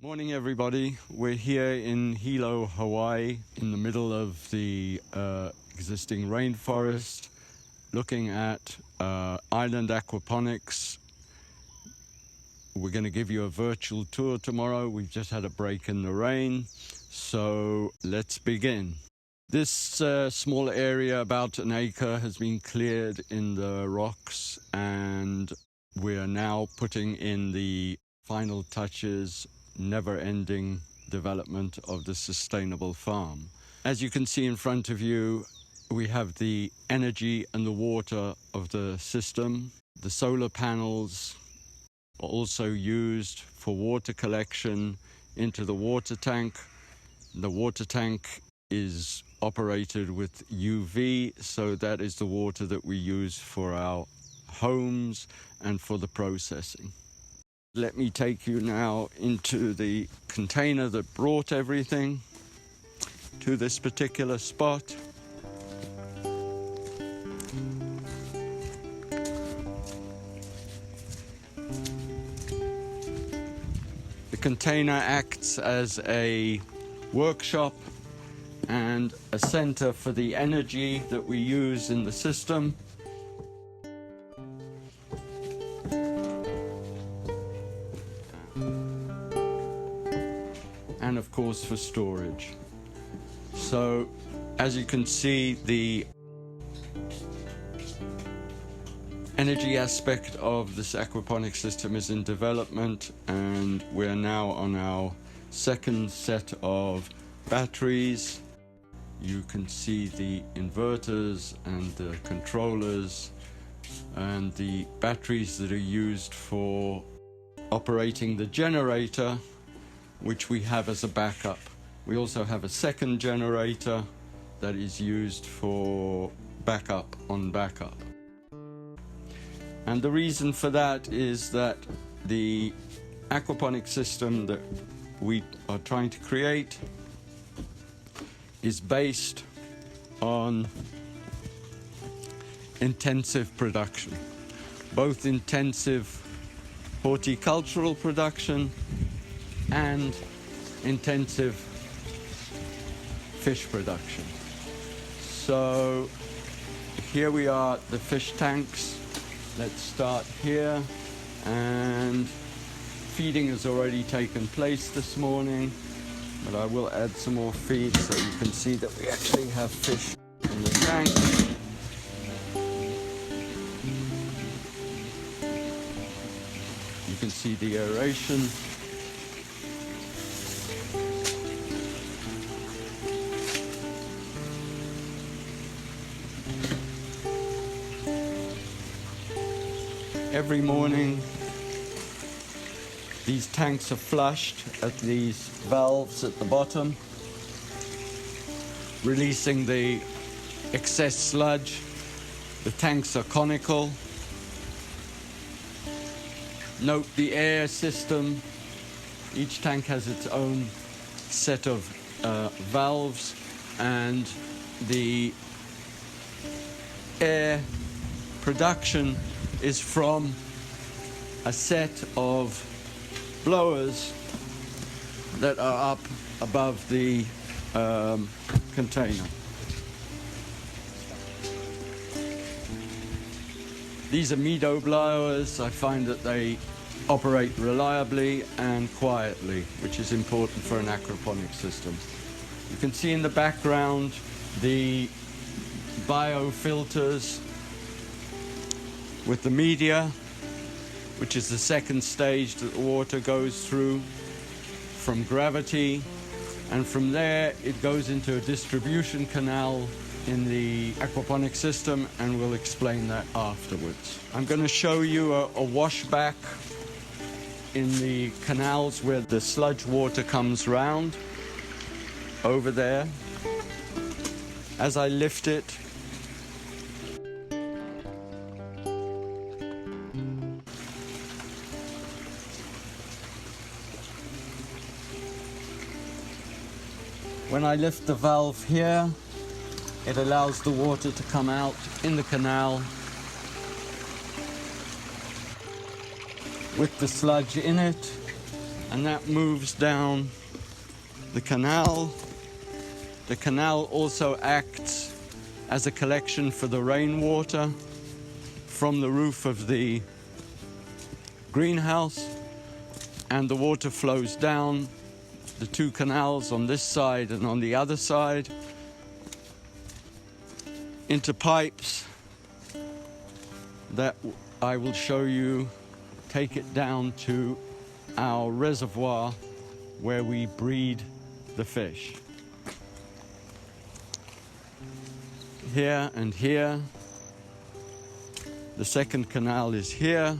Morning everybody, we're here in Hilo, Hawaii, in the middle of the existing rainforest, looking at island aquaponics. We're going to give you a virtual tour tomorrow. We've just had a break in the rain, so let's begin. This small area, about an acre, has been cleared in the rocks, and we're now putting in the final touches, never-ending development of the sustainable farm. As you can see in front of you, we have the energy and the water of the system. The solar panels are also used for water collection into the water tank. The water tank is operated with UV, so that is the water that we use for our homes and for the processing. Let me take you now into the container that brought everything to this particular spot. The container acts as a workshop and a center for the energy that we use in the system. And of course for storage. So as you can see, the energy aspect of this aquaponic system is in development, and we're now on our second set of batteries. You can see the inverters and the controllers and the batteries that are used for operating the generator, which we have as a backup. We also have a second generator that is used for backup on backup. And the reason for that is that the aquaponic system that we are trying to create is based on intensive production, both intensive horticultural production and intensive fish production. So here we are, the fish tanks. Let's start here, and feeding has already taken place this morning, but I will add some more feed so you can see that we actually have fish in the tank. You can see the aeration. Every morning, these tanks are flushed at these valves at the bottom, releasing the excess sludge. The tanks are conical. Note the air system. Each tank has its own set of valves, and the air production is from a set of blowers that are up above the container. These are meadow blowers. I find that they operate reliably and quietly, which is important for an aquaponic system. You can see in the background the biofilters with the media, which is the second stage that the water goes through from gravity, and from there it goes into a distribution canal in the aquaponic system, and we'll explain that afterwards. I'm going to show you a washback in the canals where the sludge water comes round over there. As I lift it, when I lift the valve here, it allows the water to come out in the canal with the sludge in it, and that moves down the canal. The canal also acts as a collection for the rainwater from the roof of the greenhouse, and the water flows down the two canals on this side and on the other side into pipes that I will show you take it down to our reservoir where we breed the fish. Here and here. The second canal is here.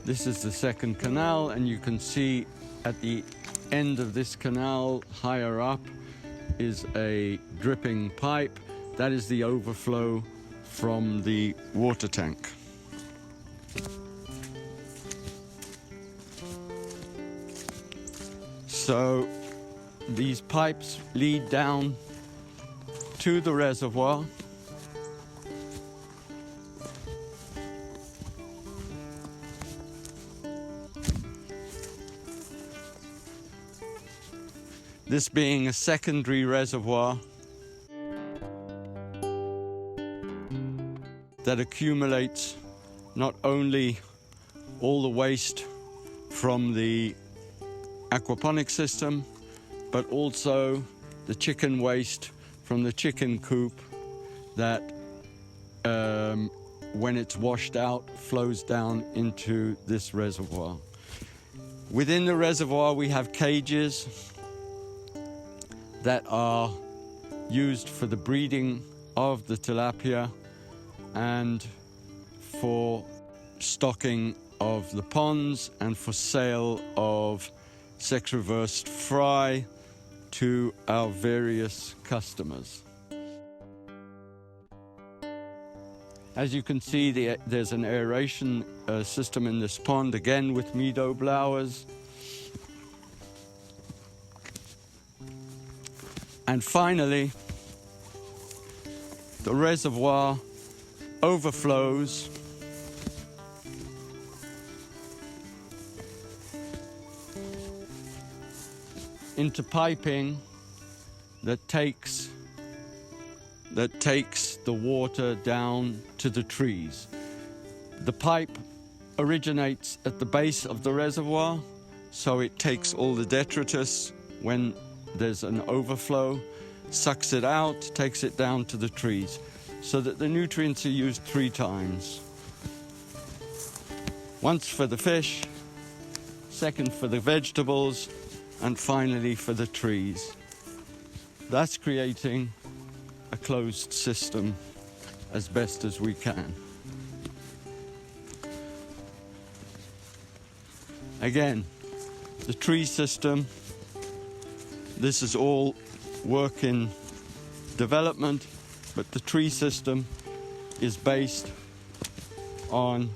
This is the second canal, and you can see at the end of this canal, higher up, is a dripping pipe. That is the overflow from the water tank. So these pipes lead down to the reservoir. This being a secondary reservoir that accumulates not only all the waste from the aquaponics system, but also the chicken waste from the chicken coop that, when it's washed out, flows down into this reservoir. Within the reservoir, we have cages that are used for the breeding of the tilapia and for stocking of the ponds and for sale of sex-reversed fry to our various customers. As you can see, there's an aeration system in this pond, again with meadow blowers. And finally, the reservoir overflows into piping that takes the water down to the trees. The pipe originates at the base of the reservoir, so it takes all the detritus when there's an overflow, sucks it out, takes it down to the trees, so that the nutrients are used 3 times. Once for the fish, second for the vegetables, and finally for the trees. Thus creating a closed system as best as we can. Again, the tree system, this is all work in development, but the tree system is based on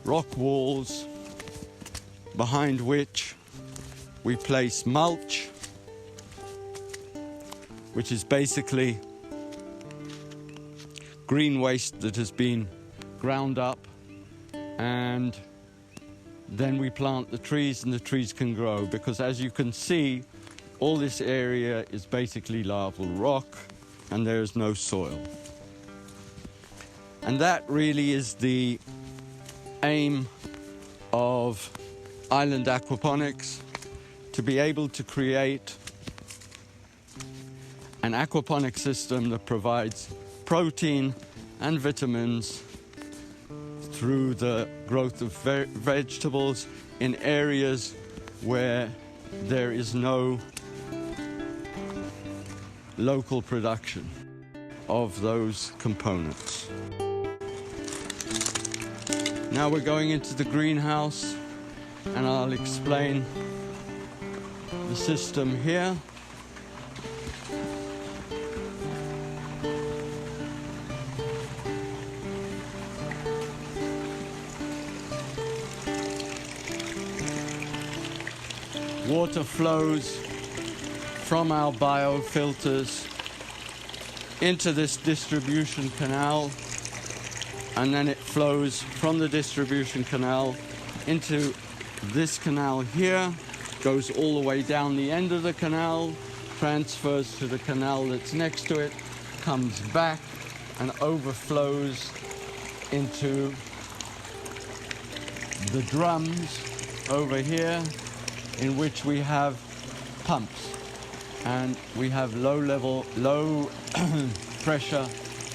rock walls behind which we place mulch, which is basically green waste that has been ground up, and then we plant the trees and the trees can grow, because as you can see, all this area is basically larval rock and there is no soil. And that really is the aim of island aquaponics, to be able to create an aquaponic system that provides protein and vitamins through the growth of vegetables in areas where there is no local production of those components. Now we're going into the greenhouse, and I'll explain the system here. Water flows from our biofilters into this distribution canal and then it flows from the distribution canal into this canal here, goes all the way down the end of the canal, transfers to the canal that's next to it, comes back and overflows into the drums over here, in which we have pumps. And we have low pressure,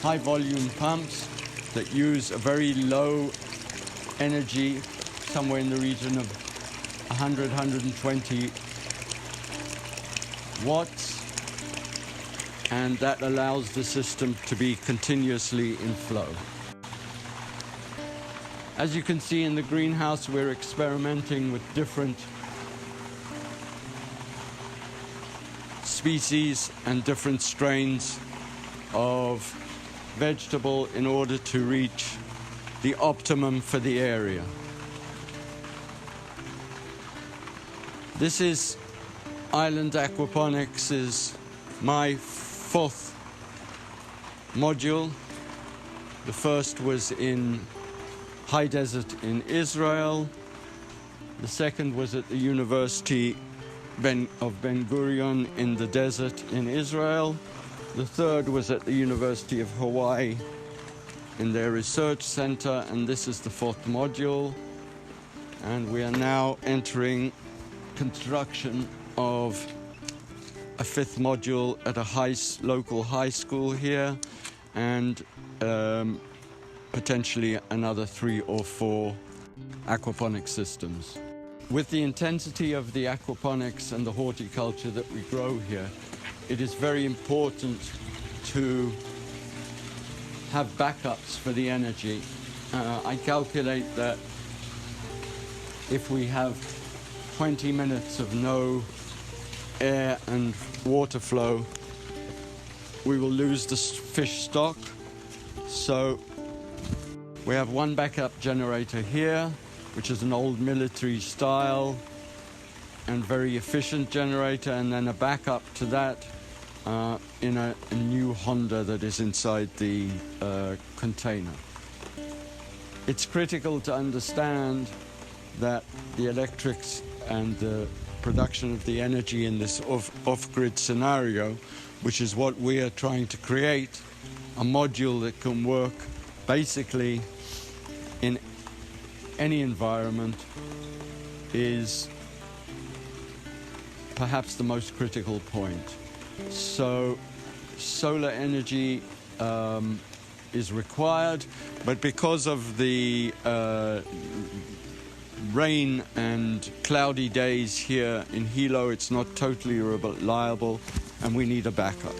high volume pumps that use a very low energy, somewhere in the region of 100, 120 watts. And that allows the system to be continuously in flow. As you can see in the greenhouse, we're experimenting with different species and different strains of vegetable in order to reach the optimum for the area. This is Island Aquaponics' my 4th module. The first was in high desert in Israel. The second was at the University of Ben Gurion in the desert in Israel. The third was at the University of Hawaii in their research center, and this is the 4th module. And we are now entering construction of a 5th module at a local high school here, and potentially another 3 or 4 aquaponic systems. With the intensity of the aquaponics and the horticulture that we grow here, it is very important to have backups for the energy. I calculate that if we have 20 minutes of no air and water flow, we will lose the fish stock. So we have one backup generator here, which is an old military style and very efficient generator, and then a backup to that in a new Honda that is inside the container. It's critical to understand that the electrics and the production of the energy in this off-grid scenario, which is what we are trying to create, a module that can work basically in any environment, is perhaps the most critical point. So solar energy is required, but because of the rain and cloudy days here in Hilo, it's not totally reliable, and we need a backup.